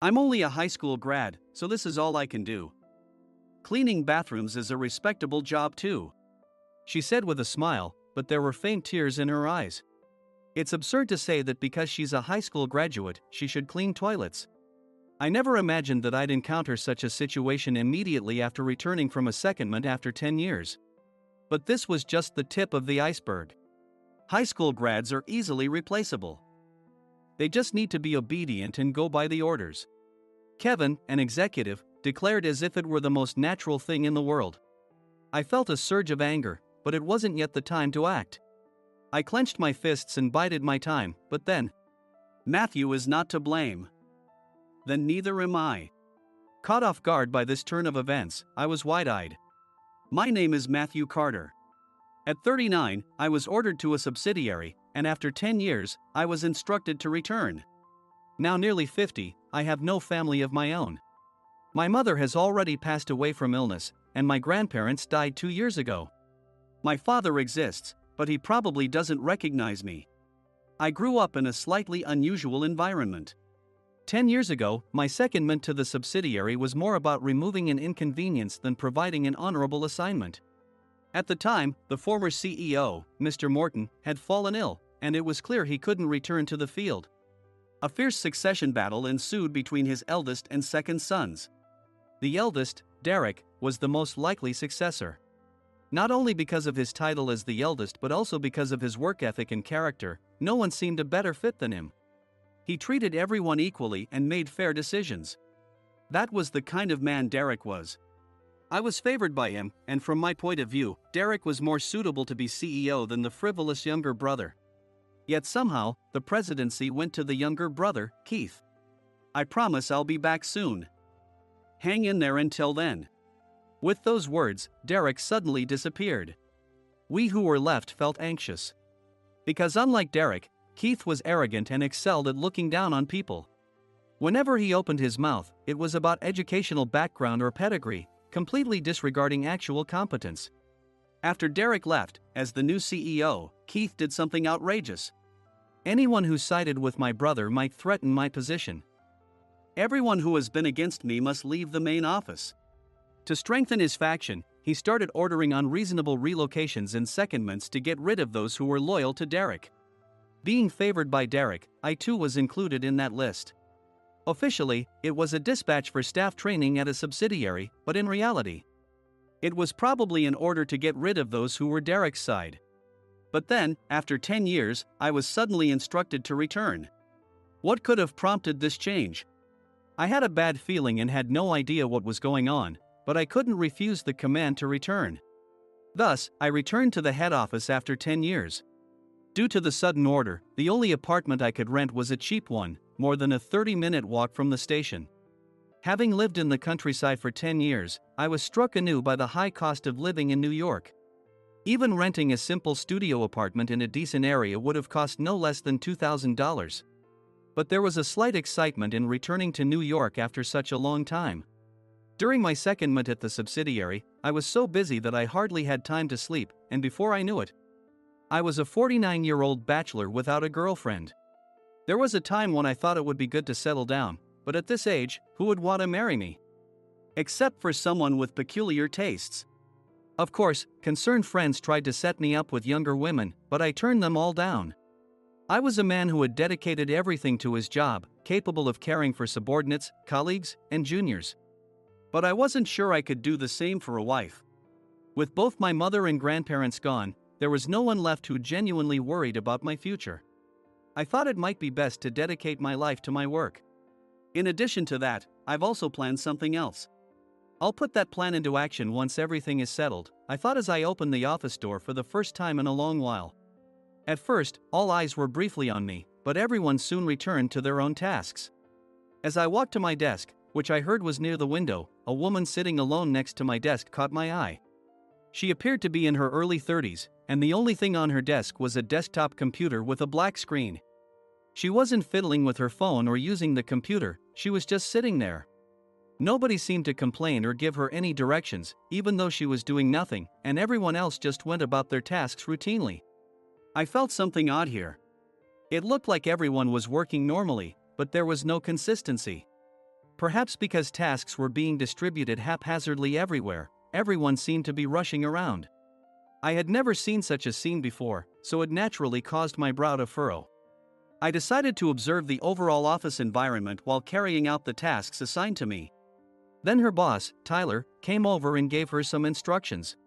I'm only a high school grad, so this is all I can do. Cleaning bathrooms is a respectable job too, she said with a smile, but there were faint tears in her eyes. It's absurd to say that because she's a high school graduate, she should clean toilets. I never imagined that I'd encounter such a situation immediately after returning from a secondment after 10 years. But this was just the tip of the iceberg. High school grads are easily replaceable. They just need to be obedient and go by the orders. Kevin, an executive, declared as if it were the most natural thing in the world. I felt a surge of anger, but it wasn't yet the time to act. I clenched my fists and bided my time, but then, Matthew is not to blame. Then neither am I. Caught off guard by this turn of events, I was wide-eyed. My name is Matthew Carter. At 39, I was ordered to a subsidiary, and after 10 years, I was instructed to return. Now nearly 50, I have no family of my own. My mother has already passed away from illness, and my grandparents died 2 years ago. My father exists, but he probably doesn't recognize me. I grew up in a slightly unusual environment. 10 years ago, my secondment to the subsidiary was more about removing an inconvenience than providing an honorable assignment. At the time, the former CEO, Mr. Morton, had fallen ill, and it was clear he couldn't return to the field. A fierce succession battle ensued between his eldest and second sons. The eldest, Derek, was the most likely successor. Not only because of his title as the eldest but also because of his work ethic and character, no one seemed a better fit than him. He treated everyone equally and made fair decisions. That was the kind of man Derek was. I was favored by him, and from my point of view, Derek was more suitable to be CEO than the frivolous younger brother. Yet somehow, the presidency went to the younger brother, Keith. I promise I'll be back soon. Hang in there until then. With those words, Derek suddenly disappeared. We who were left felt anxious. Because unlike Derek, Keith was arrogant and excelled at looking down on people. Whenever he opened his mouth, it was about educational background or pedigree, completely disregarding actual competence. After Derek left, as the new CEO, Keith did something outrageous. Anyone who sided with my brother might threaten my position. Everyone who has been against me must leave the main office. To strengthen his faction, he started ordering unreasonable relocations and secondments to get rid of those who were loyal to Derek. Being favored by Derek, I too was included in that list. Officially, it was a dispatch for staff training at a subsidiary, but in reality, it was probably in order to get rid of those who were Derek's side. But then, after 10 years, I was suddenly instructed to return. What could have prompted this change? I had a bad feeling and had no idea what was going on, but I couldn't refuse the command to return. Thus, I returned to the head office after 10 years. Due to the sudden order, the only apartment I could rent was a cheap one, more than a 30-minute walk from the station. Having lived in the countryside for 10 years, I was struck anew by the high cost of living in New York. Even renting a simple studio apartment in a decent area would have cost no less than $2,000. But there was a slight excitement in returning to New York after such a long time. During my secondment at the subsidiary, I was so busy that I hardly had time to sleep, and before I knew it, I was a 49-year-old bachelor without a girlfriend. There was a time when I thought it would be good to settle down, but at this age, who would want to marry me? Except for someone with peculiar tastes. Of course, concerned friends tried to set me up with younger women, but I turned them all down. I was a man who had dedicated everything to his job, capable of caring for subordinates, colleagues, and juniors. But I wasn't sure I could do the same for a wife. With both my mother and grandparents gone, there was no one left who genuinely worried about my future. I thought it might be best to dedicate my life to my work. In addition to that, I've also planned something else. I'll put that plan into action once everything is settled, I thought as I opened the office door for the first time in a long while. At first, all eyes were briefly on me, but everyone soon returned to their own tasks. As I walked to my desk, which I heard was near the window, a woman sitting alone next to my desk caught my eye. She appeared to be in her early 30s, and the only thing on her desk was a desktop computer with a black screen. She wasn't fiddling with her phone or using the computer, she was just sitting there. Nobody seemed to complain or give her any directions, even though she was doing nothing, and everyone else just went about their tasks routinely. I felt something odd here. It looked like everyone was working normally, but there was no consistency. Perhaps because tasks were being distributed haphazardly everywhere, everyone seemed to be rushing around. I had never seen such a scene before, so it naturally caused my brow to furrow. I decided to observe the overall office environment while carrying out the tasks assigned to me. Then her boss, Tyler, came over and gave her some instructions.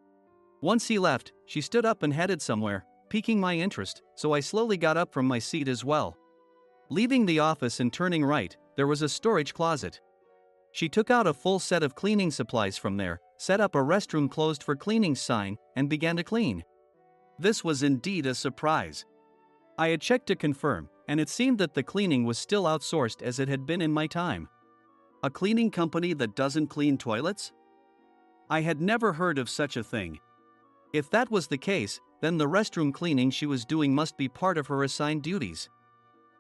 Once he left, she stood up and headed somewhere, piquing my interest, so I slowly got up from my seat as well. Leaving the office and turning right, there was a storage closet. She took out a full set of cleaning supplies from there, set up a restroom closed for cleaning sign, and began to clean. This was indeed a surprise. I had checked to confirm, and it seemed that the cleaning was still outsourced as it had been in my time. A cleaning company that doesn't clean toilets? I had never heard of such a thing. If that was the case, then the restroom cleaning she was doing must be part of her assigned duties,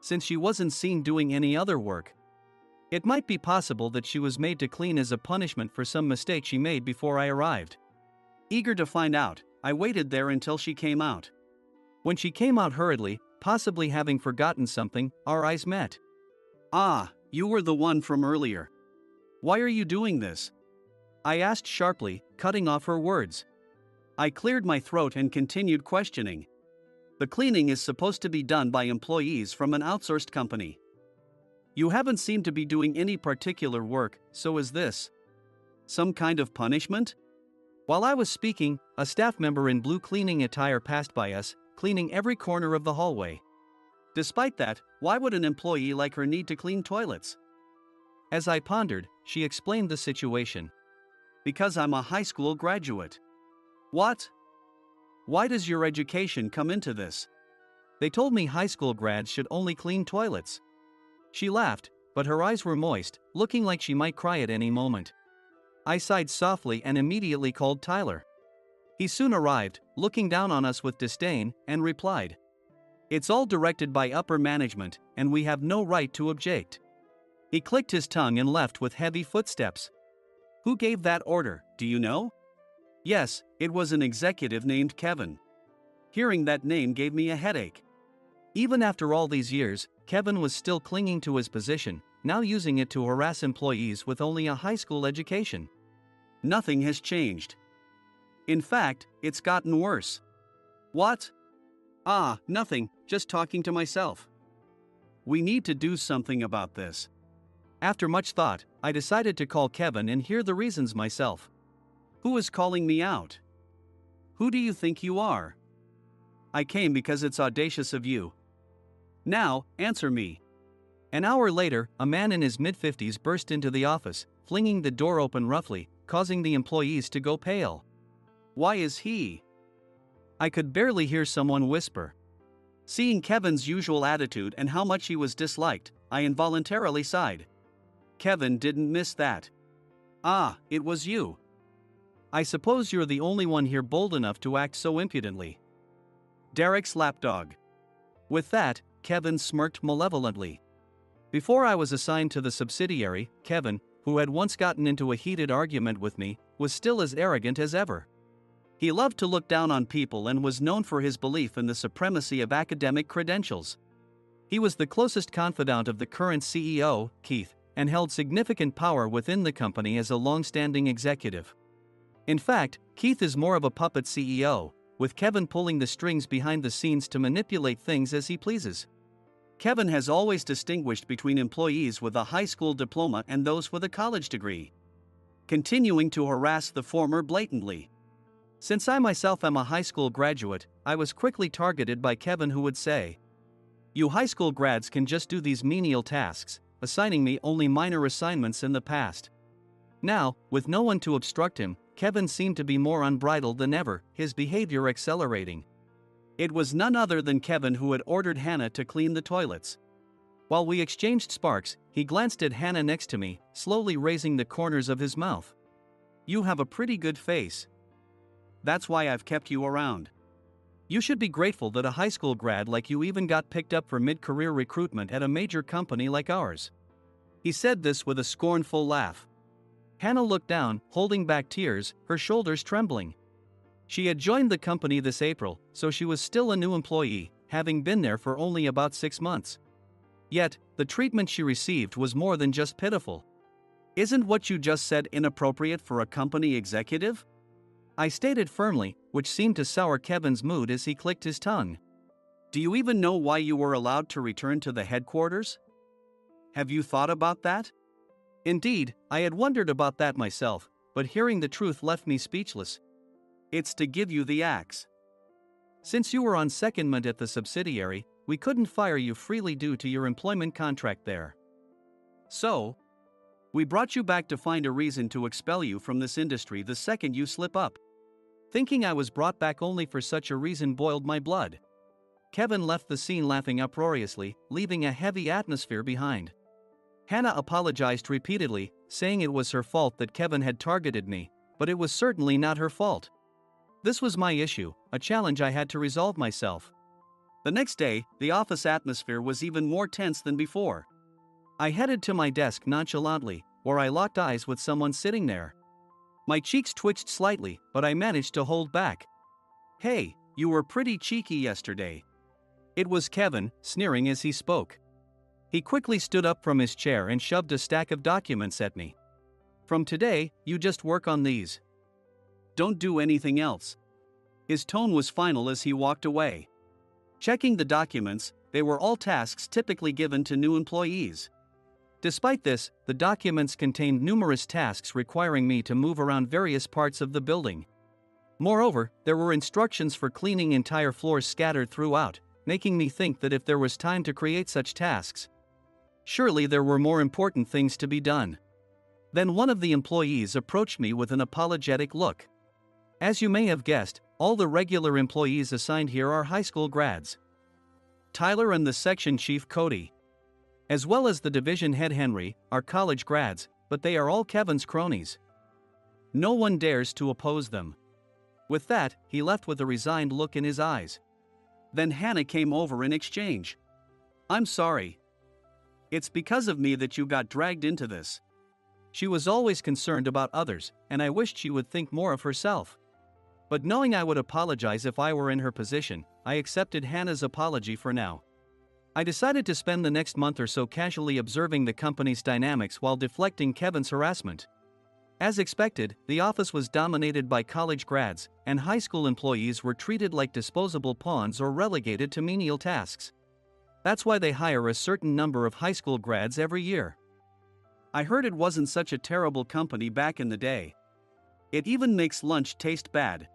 since she wasn't seen doing any other work. It might be possible that she was made to clean as a punishment for some mistake she made before I arrived. Eager to find out, I waited there until she came out. When she came out hurriedly, possibly having forgotten something, our eyes met. "Ah, you were the one from earlier. Why are you doing this?" I asked sharply, cutting off her words. I cleared my throat and continued questioning. "The cleaning is supposed to be done by employees from an outsourced company. You haven't seemed to be doing any particular work, so is this some kind of punishment?" While I was speaking, a staff member in blue cleaning attire passed by us, cleaning every corner of the hallway. Despite that, why would an employee like her need to clean toilets? As I pondered, she explained the situation. "Because I'm a high school graduate." "What? Why does your education come into this?" "They told me high school grads should only clean toilets." She laughed, but her eyes were moist, looking like she might cry at any moment. I sighed softly and immediately called Tyler. He soon arrived, looking down on us with disdain, and replied, "It's all directed by upper management, and we have no right to object." He clicked his tongue and left with heavy footsteps. "Who gave that order, do you know?" "Yes, it was an executive named Kevin." Hearing that name gave me a headache. Even after all these years, Kevin was still clinging to his position, now using it to harass employees with only a high school education. Nothing has changed. In fact, it's gotten worse. "What?" "Ah, nothing, just talking to myself." "We need to do something about this." After much thought, I decided to call Kevin and hear the reasons myself. "Who is calling me out? Who do you think you are?" "I came because it's audacious of you. Now, answer me." An hour later, a man in his mid-50s burst into the office, flinging the door open roughly, causing the employees to go pale. "Why is he?" I could barely hear someone whisper. Seeing Kevin's usual attitude and how much he was disliked, I involuntarily sighed. Kevin didn't miss that. "Ah, it was you. I suppose you're the only one here bold enough to act so impudently." Derek's lapdog. With that, Kevin smirked malevolently. Before I was assigned to the subsidiary, Kevin, who had once gotten into a heated argument with me, was still as arrogant as ever. He loved to look down on people and was known for his belief in the supremacy of academic credentials. He was the closest confidant of the current CEO, Keith, and held significant power within the company as a long-standing executive. In fact, Keith is more of a puppet CEO, with Kevin pulling the strings behind the scenes to manipulate things as he pleases. Kevin has always distinguished between employees with a high school diploma and those with a college degree, continuing to harass the former blatantly. Since I myself am a high school graduate, I was quickly targeted by Kevin, who would say, "You high school grads can just do these menial tasks," assigning me only minor assignments in the past. Now, with no one to obstruct him, Kevin seemed to be more unbridled than ever, his behavior accelerating. It was none other than Kevin who had ordered Hannah to clean the toilets. While we exchanged sparks, he glanced at Hannah next to me, slowly raising the corners of his mouth. "You have a pretty good face. That's why I've kept you around. You should be grateful that a high school grad like you even got picked up for mid-career recruitment at a major company like ours." He said this with a scornful laugh. Hannah looked down, holding back tears, her shoulders trembling. She had joined the company this April, so she was still a new employee, having been there for only about 6 months. Yet, the treatment she received was more than just pitiful. Isn't what you just said inappropriate for a company executive? I stated firmly, which seemed to sour Kevin's mood as he clicked his tongue. Do you even know why you were allowed to return to the headquarters? Have you thought about that? Indeed, I had wondered about that myself, but hearing the truth left me speechless. It's to give you the axe. Since you were on secondment at the subsidiary, we couldn't fire you freely due to your employment contract there. So, we brought you back to find a reason to expel you from this industry the second you slip up. Thinking I was brought back only for such a reason boiled my blood. Kevin left the scene laughing uproariously, leaving a heavy atmosphere behind. Hannah apologized repeatedly, saying it was her fault that Kevin had targeted me, but it was certainly not her fault. This was my issue, a challenge I had to resolve myself. The next day, the office atmosphere was even more tense than before. I headed to my desk nonchalantly, where I locked eyes with someone sitting there. My cheeks twitched slightly, but I managed to hold back. Hey, you were pretty cheeky yesterday. It was Kevin, sneering as he spoke. He quickly stood up from his chair and shoved a stack of documents at me. From today, you just work on these. Don't do anything else. His tone was final as he walked away. Checking the documents, they were all tasks typically given to new employees. Despite this, the documents contained numerous tasks requiring me to move around various parts of the building. Moreover, there were instructions for cleaning entire floors scattered throughout, making me think that if there was time to create such tasks, surely there were more important things to be done. Then one of the employees approached me with an apologetic look. As you may have guessed, all the regular employees assigned here are high school grads. Tyler and the section chief Cody, as well as the division head Henry, are college grads, but they are all Kevin's cronies. No one dares to oppose them. With that, he left with a resigned look in his eyes. Then Hannah came over in exchange. I'm sorry. It's because of me that you got dragged into this. She was always concerned about others, and I wished she would think more of herself. But knowing I would apologize if I were in her position, I accepted Hannah's apology for now. I decided to spend the next month or so casually observing the company's dynamics while deflecting Kevin's harassment. As expected, the office was dominated by college grads, and high school employees were treated like disposable pawns or relegated to menial tasks. That's why they hire a certain number of high school grads every year. I heard it wasn't such a terrible company back in the day. It even makes lunch taste bad.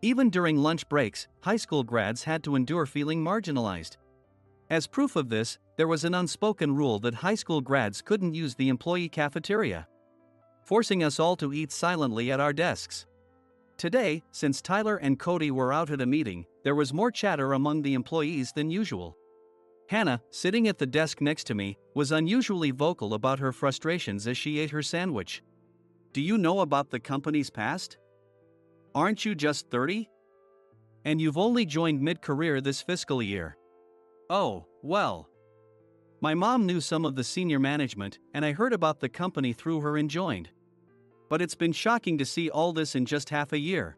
Even during lunch breaks, high school grads had to endure feeling marginalized. As proof of this, there was an unspoken rule that high school grads couldn't use the employee cafeteria, forcing us all to eat silently at our desks. Today, since Tyler and Cody were out at a meeting, there was more chatter among the employees than usual. Hannah, sitting at the desk next to me, was unusually vocal about her frustrations as she ate her sandwich. Do you know about the company's past? Aren't you just 30? And you've only joined mid-career this fiscal year. Oh, well. My mom knew some of the senior management, and I heard about the company through her and joined. But it's been shocking to see all this in just half a year.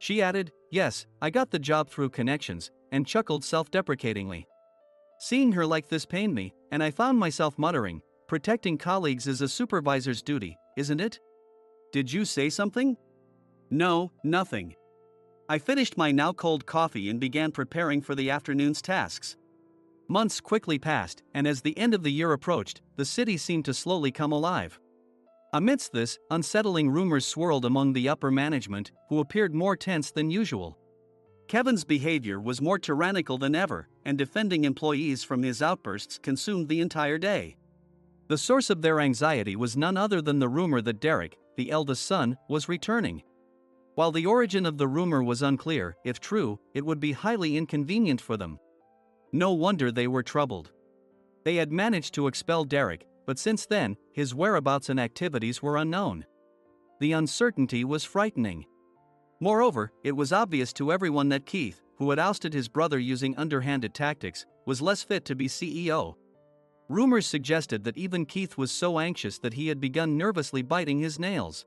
She added, yes, I got the job through connections, and chuckled self-deprecatingly. Seeing her like this pained me, and I found myself muttering, protecting colleagues is a supervisor's duty, isn't it? Did you say something? No, nothing. I finished my now cold coffee and began preparing for the afternoon's tasks. Months quickly passed, and as the end of the year approached, the city seemed to slowly come alive. Amidst this, unsettling rumors swirled among the upper management, who appeared more tense than usual. Kevin's behavior was more tyrannical than ever, and defending employees from his outbursts consumed the entire day. The source of their anxiety was none other than the rumor that Derek, the eldest son, was returning. While the origin of the rumor was unclear, if true, it would be highly inconvenient for them. No wonder they were troubled. They had managed to expel Derek, but since then, his whereabouts and activities were unknown. The uncertainty was frightening. Moreover, it was obvious to everyone that Keith, who had ousted his brother using underhanded tactics, was less fit to be CEO. Rumors suggested that even Keith was so anxious that he had begun nervously biting his nails.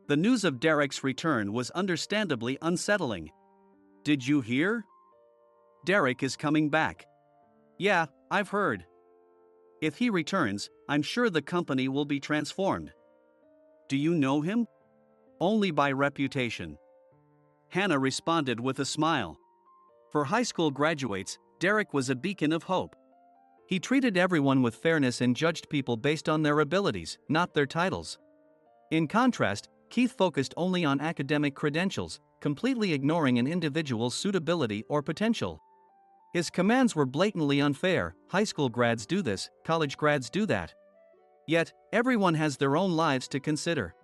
The news of Derek's return was understandably unsettling. Did you hear? Derek is coming back. Yeah, I've heard. If he returns, I'm sure the company will be transformed. Do you know him? Only by reputation. Hannah responded with a smile. For high school graduates, Derek was a beacon of hope. He treated everyone with fairness and judged people based on their abilities, not their titles. In contrast, Keith focused only on academic credentials, completely ignoring an individual's suitability or potential. His commands were blatantly unfair. High school grads do this, college grads do that. Yet, everyone has their own lives to consider.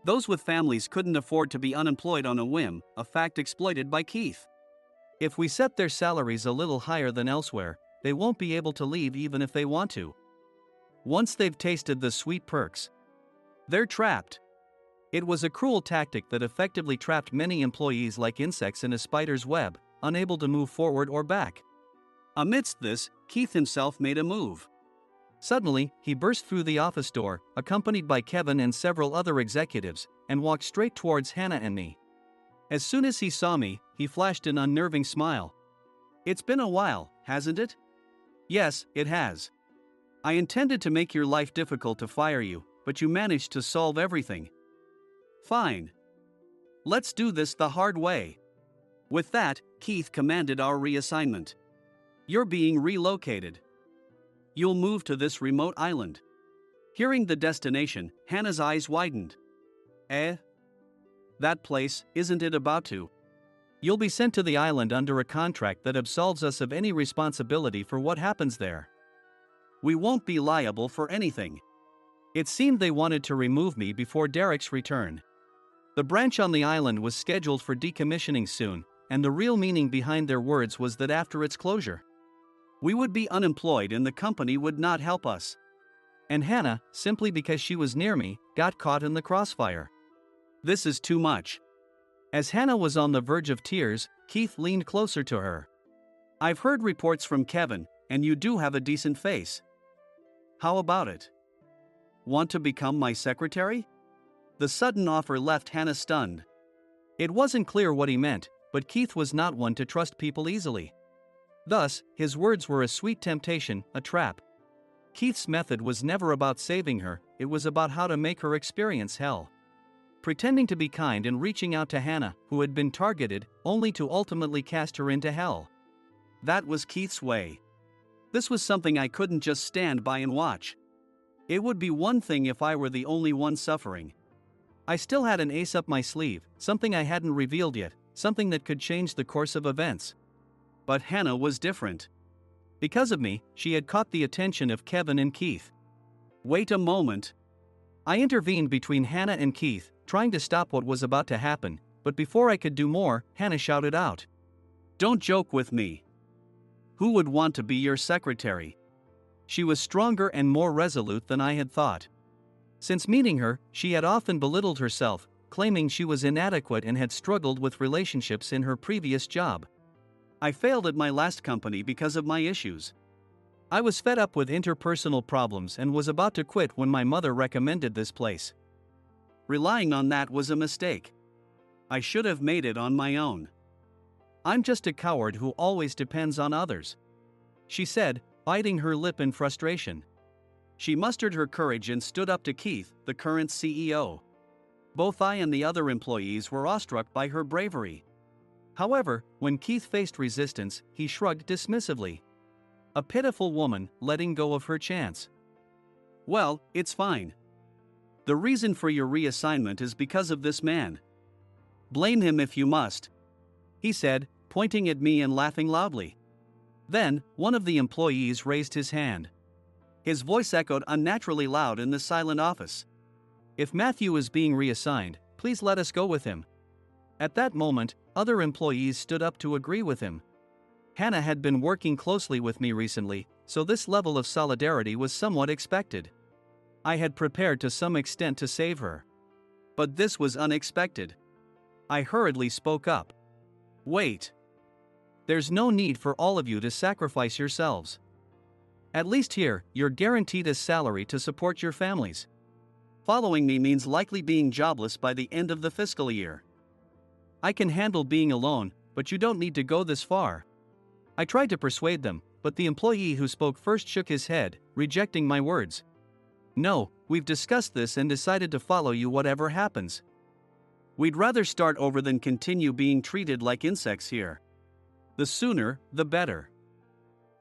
Those with families couldn't afford to be unemployed on a whim, a fact exploited by Keith. If we set their salaries a little higher than elsewhere, they won't be able to leave even if they want to. Once they've tasted the sweet perks, they're trapped. It was a cruel tactic that effectively trapped many employees like insects in a spider's web, unable to move forward or back. Amidst this, Keith himself made a move. Suddenly, he burst through the office door, accompanied by Kevin and several other executives, and walked straight towards Hannah and me. As soon as he saw me, he flashed an unnerving smile. "It's been a while, hasn't it?" "Yes, it has. I intended to make your life difficult to fire you, but you managed to solve everything." "Fine. Let's do this the hard way." With that, Keith commanded our reassignment. "You're being relocated. You'll move to this remote island." Hearing the destination, Hannah's eyes widened. "Eh? That place, isn't it about to?" "You'll be sent to the island under a contract that absolves us of any responsibility for what happens there. We won't be liable for anything." It seemed they wanted to remove me before Derek's return. The branch on the island was scheduled for decommissioning soon, and the real meaning behind their words was that after its closure, we would be unemployed and the company would not help us. And Hannah, simply because she was near me, got caught in the crossfire. This is too much. As Hannah was on the verge of tears, Keith leaned closer to her. "I've heard reports from Kevin, and you do have a decent face. How about it? Want to become my secretary?" The sudden offer left Hannah stunned. It wasn't clear what he meant, but Keith was not one to trust people easily. Thus, his words were a sweet temptation, a trap. Keith's method was never about saving her, it was about how to make her experience hell. Pretending to be kind and reaching out to Hannah, who had been targeted, only to ultimately cast her into hell. That was Keith's way. This was something I couldn't just stand by and watch. It would be one thing if I were the only one suffering. I still had an ace up my sleeve, something I hadn't revealed yet, something that could change the course of events. But Hannah was different. Because of me, she had caught the attention of Kevin and Keith. "Wait a moment." I intervened between Hannah and Keith, trying to stop what was about to happen, but before I could do more, Hannah shouted out, "Don't joke with me. Who would want to be your secretary?" She was stronger and more resolute than I had thought. Since meeting her, she had often belittled herself, claiming she was inadequate and had struggled with relationships in her previous job. I failed at my last company because of my issues. I was fed up with interpersonal problems and was about to quit when my mother recommended this place. Relying on that was a mistake. I should have made it on my own. "I'm just a coward who always depends on others," she said, biting her lip in frustration. She mustered her courage and stood up to Keith, the current CEO. Both I and the other employees were awestruck by her bravery. However, when Keith faced resistance, he shrugged dismissively. A pitiful woman, letting go of her chance. "Well, it's fine. The reason for your reassignment is because of this man. Blame him if you must," he said, pointing at me and laughing loudly. Then, one of the employees raised his hand. His voice echoed unnaturally loud in the silent office. "If Matthew is being reassigned, please let us go with him." At that moment, other employees stood up to agree with him. Hannah had been working closely with me recently, so this level of solidarity was somewhat expected. I had prepared to some extent to save her. But this was unexpected. I hurriedly spoke up. "Wait. There's no need for all of you to sacrifice yourselves. At least here, you're guaranteed a salary to support your families. Following me means likely being jobless by the end of the fiscal year. I can handle being alone, but you don't need to go this far." I tried to persuade them, but the employee who spoke first shook his head, rejecting my words. No, we've discussed this and decided to follow you whatever happens. We'd rather start over than continue being treated like insects here. The sooner, the better.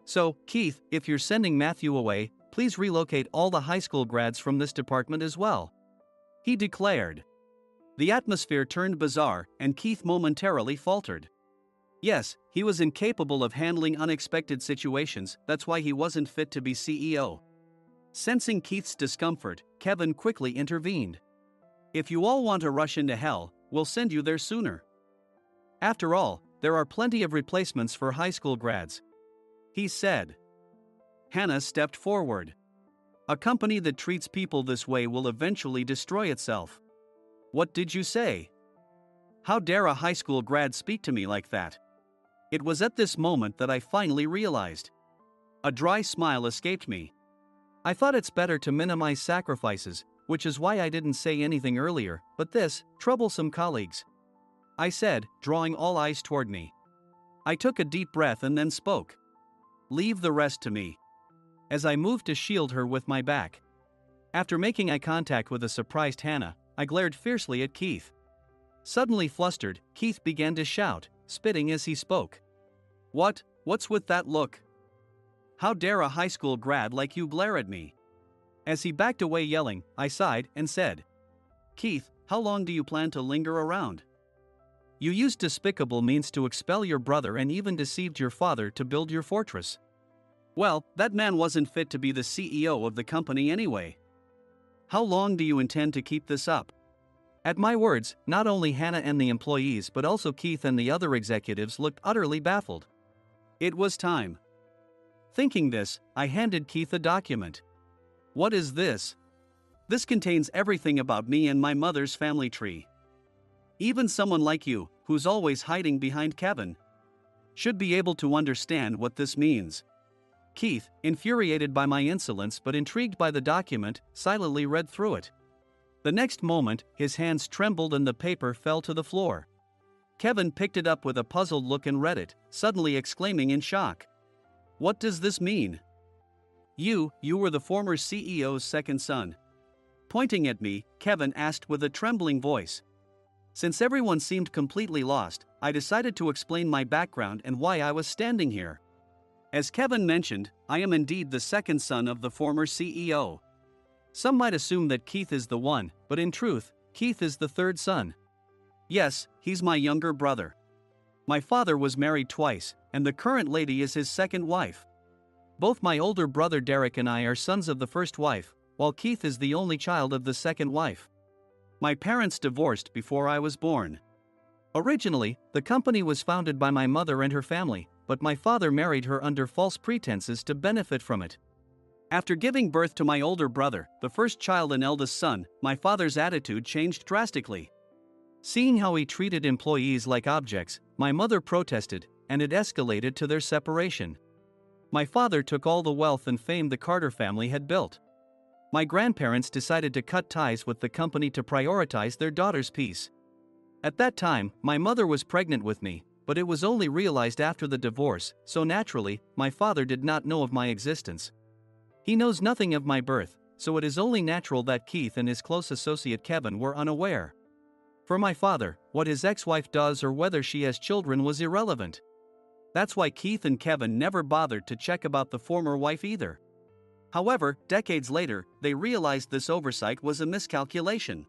So, Keith, if you're sending Matthew away, please relocate all the high school grads from this department as well. He declared. The atmosphere turned bizarre, and Keith momentarily faltered. Yes, he was incapable of handling unexpected situations, that's why he wasn't fit to be CEO. Sensing Keith's discomfort, Kevin quickly intervened. If you all want to rush into hell, we'll send you there sooner. After all, there are plenty of replacements for high school grads. He said. Hannah stepped forward. A company that treats people this way will eventually destroy itself. What did you say? How dare a high school grad speak to me like that? It was at this moment that I finally realized. A dry smile escaped me. I thought it's better to minimize sacrifices, which is why I didn't say anything earlier, but this, troublesome colleagues. I said, drawing all eyes toward me. I took a deep breath and then spoke. Leave the rest to me. As I moved to shield her with my back. After making eye contact with a surprised Hannah, I glared fiercely at Keith. Suddenly flustered, Keith began to shout, spitting as he spoke. What's with that look? How dare a high school grad like you glare at me? As he backed away yelling, I sighed and said, Keith, how long do you plan to linger around? You used despicable means to expel your brother and even deceived your father to build your fortress. Well, that man wasn't fit to be the CEO of the company anyway. How long do you intend to keep this up? At my words, not only Hannah and the employees but also Keith and the other executives looked utterly baffled. It was time. Thinking this, I handed Keith a document. What is this? This contains everything about me and my mother's family tree. Even someone like you, who's always hiding behind Kevin, should be able to understand what this means. Keith, infuriated by my insolence but intrigued by the document, silently read through it. The next moment, his hands trembled and the paper fell to the floor. Kevin picked it up with a puzzled look and read it, suddenly exclaiming in shock. What does this mean? You were the former CEO's second son. Pointing at me, Kevin asked with a trembling voice. Since everyone seemed completely lost, I decided to explain my background and why I was standing here. As Kevin mentioned, I am indeed the second son of the former CEO. Some might assume that Keith is the one, but in truth, Keith is the third son. Yes, he's my younger brother. My father was married twice, and the current lady is his second wife. Both my older brother Derek and I are sons of the first wife, while Keith is the only child of the second wife. My parents divorced before I was born. Originally, the company was founded by my mother and her family, but my father married her under false pretenses to benefit from it. After giving birth to my older brother, the first child and eldest son, my father's attitude changed drastically. Seeing how he treated employees like objects, my mother protested, and it escalated to their separation. My father took all the wealth and fame the Carter family had built. My grandparents decided to cut ties with the company to prioritize their daughter's peace. At that time, my mother was pregnant with me, but it was only realized after the divorce, so naturally, my father did not know of my existence. He knows nothing of my birth, so it is only natural that Keith and his close associate Kevin were unaware. For my father, what his ex-wife does or whether she has children was irrelevant. That's why Keith and Kevin never bothered to check about the former wife either. However, decades later, they realized this oversight was a miscalculation.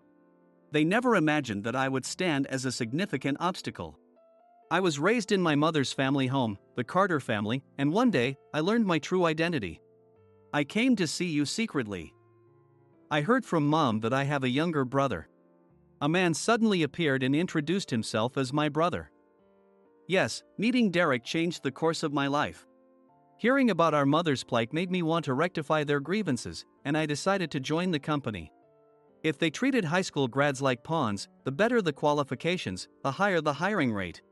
They never imagined that I would stand as a significant obstacle. I was raised in my mother's family home, the Carter family, and one day, I learned my true identity. I came to see you secretly. I heard from Mom that I have a younger brother. A man suddenly appeared and introduced himself as my brother. Yes, meeting Derek changed the course of my life. Hearing about our mother's plight made me want to rectify their grievances, and I decided to join the company. If they treated high school grads like pawns, the better the qualifications, the higher the hiring rate.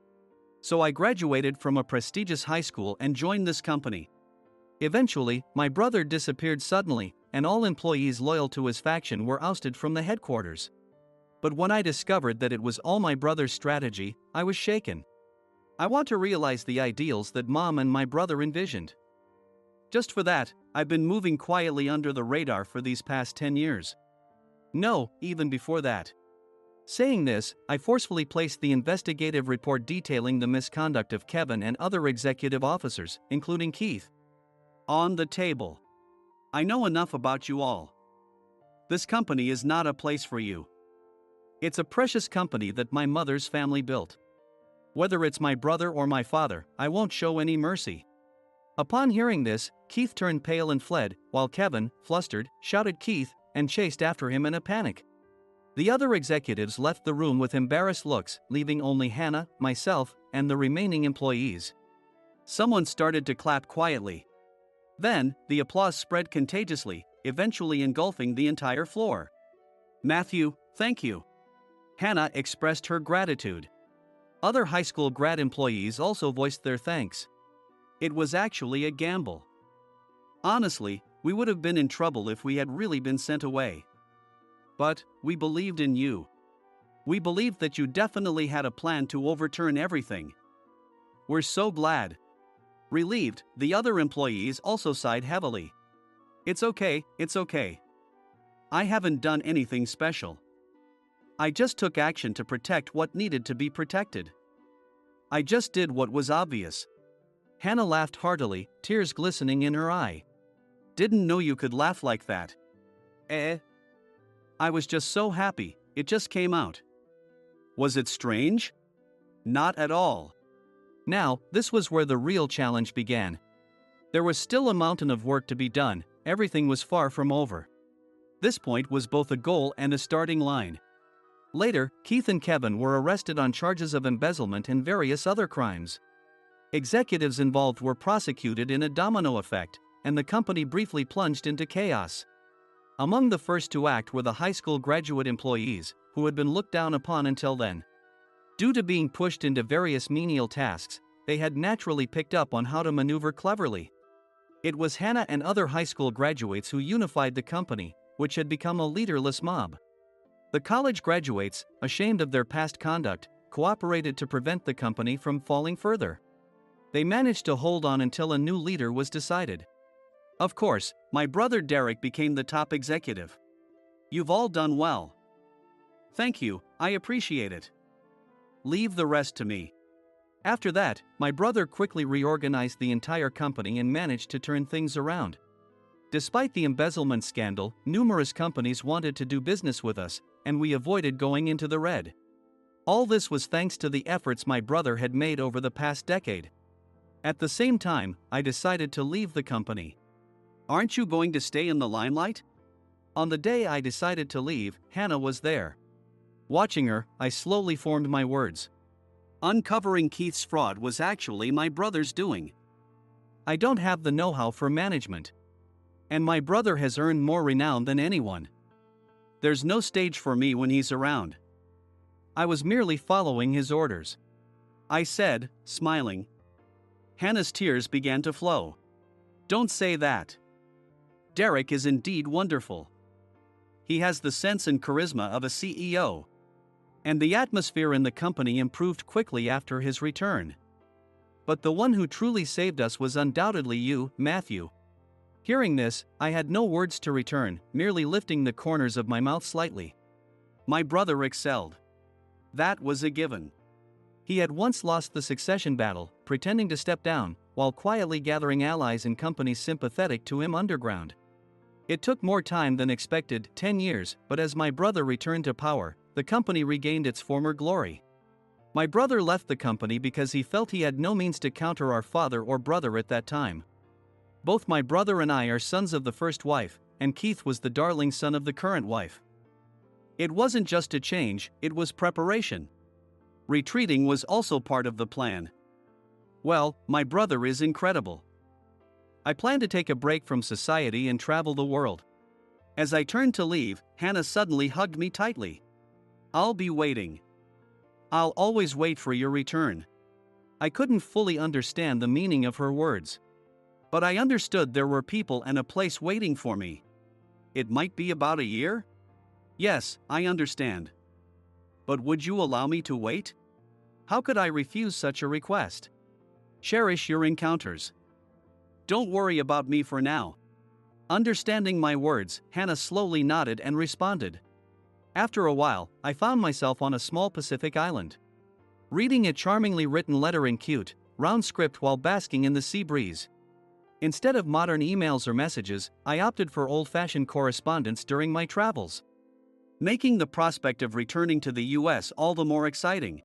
So I graduated from a prestigious high school and joined this company. Eventually, my brother disappeared suddenly, and all employees loyal to his faction were ousted from the headquarters. But when I discovered that it was all my brother's strategy, I was shaken. I want to realize the ideals that Mom and my brother envisioned. Just for that, I've been moving quietly under the radar for these past 10 years. No, even before that. Saying this, I forcefully placed the investigative report detailing the misconduct of Kevin and other executive officers, including Keith, on the table. I know enough about you all. This company is not a place for you. It's a precious company that my mother's family built. Whether it's my brother or my father, I won't show any mercy. Upon hearing this, Keith turned pale and fled, while Kevin, flustered, shouted Keith and chased after him in a panic. The other executives left the room with embarrassed looks, leaving only Hannah, myself, and the remaining employees. Someone started to clap quietly. Then, the applause spread contagiously, eventually engulfing the entire floor. Matthew, thank you. Hannah expressed her gratitude. Other high school grad employees also voiced their thanks. It was actually a gamble. Honestly, we would have been in trouble if we had really been sent away. But, we believed in you. We believed that you definitely had a plan to overturn everything. We're so glad. Relieved, the other employees also sighed heavily. It's okay. I haven't done anything special. I just took action to protect what needed to be protected. I just did what was obvious. Hannah laughed heartily, tears glistening in her eye. Didn't know you could laugh like that. I was just so happy, it just came out. Was it strange? Not at all. Now, this was where the real challenge began. There was still a mountain of work to be done, everything was far from over. This point was both a goal and a starting line. Later, Keith and Kevin were arrested on charges of embezzlement and various other crimes. Executives involved were prosecuted in a domino effect, and the company briefly plunged into chaos. Among the first to act were the high school graduate employees, who had been looked down upon until then. Due to being pushed into various menial tasks, they had naturally picked up on how to maneuver cleverly. It was Hannah and other high school graduates who unified the company, which had become a leaderless mob. The college graduates, ashamed of their past conduct, cooperated to prevent the company from falling further. They managed to hold on until a new leader was decided. Of course, my brother Derek became the top executive. You've all done well. Thank you, I appreciate it. Leave the rest to me. After that, my brother quickly reorganized the entire company and managed to turn things around. Despite the embezzlement scandal, numerous companies wanted to do business with us, and we avoided going into the red. All this was thanks to the efforts my brother had made over the past decade. At the same time, I decided to leave the company. Aren't you going to stay in the limelight? On the day I decided to leave, Hannah was there. Watching her, I slowly formed my words. Uncovering Keith's fraud was actually my brother's doing. I don't have the know-how for management. And my brother has earned more renown than anyone. There's no stage for me when he's around. I was merely following his orders. I said, smiling. Hannah's tears began to flow. Don't say that. Derek is indeed wonderful. He has the sense and charisma of a CEO. And the atmosphere in the company improved quickly after his return. But the one who truly saved us was undoubtedly you, Matthew. Hearing this, I had no words to return, merely lifting the corners of my mouth slightly. My brother excelled. That was a given. He had once lost the succession battle, pretending to step down, while quietly gathering allies and companies sympathetic to him underground. It took more time than expected, 10 years, but as my brother returned to power, the company regained its former glory. My brother left the company because he felt he had no means to counter our father or brother at that time. Both my brother and I are sons of the first wife, and Keith was the darling son of the current wife. It wasn't just a change, it was preparation. Retreating was also part of the plan. Well, my brother is incredible. I plan to take a break from society and travel the world. As I turned to leave, Hannah suddenly hugged me tightly. I'll be waiting. I'll always wait for your return. I couldn't fully understand the meaning of her words. But I understood there were people and a place waiting for me. It might be about a year? Yes, I understand. But would you allow me to wait? How could I refuse such a request? Cherish your encounters. Don't worry about me for now. Understanding my words, Hannah slowly nodded and responded. After a while, I found myself on a small Pacific island, reading a charmingly written letter in cute, round script while basking in the sea breeze. Instead of modern emails or messages, I opted for old-fashioned correspondence during my travels, making the prospect of returning to the US all the more exciting.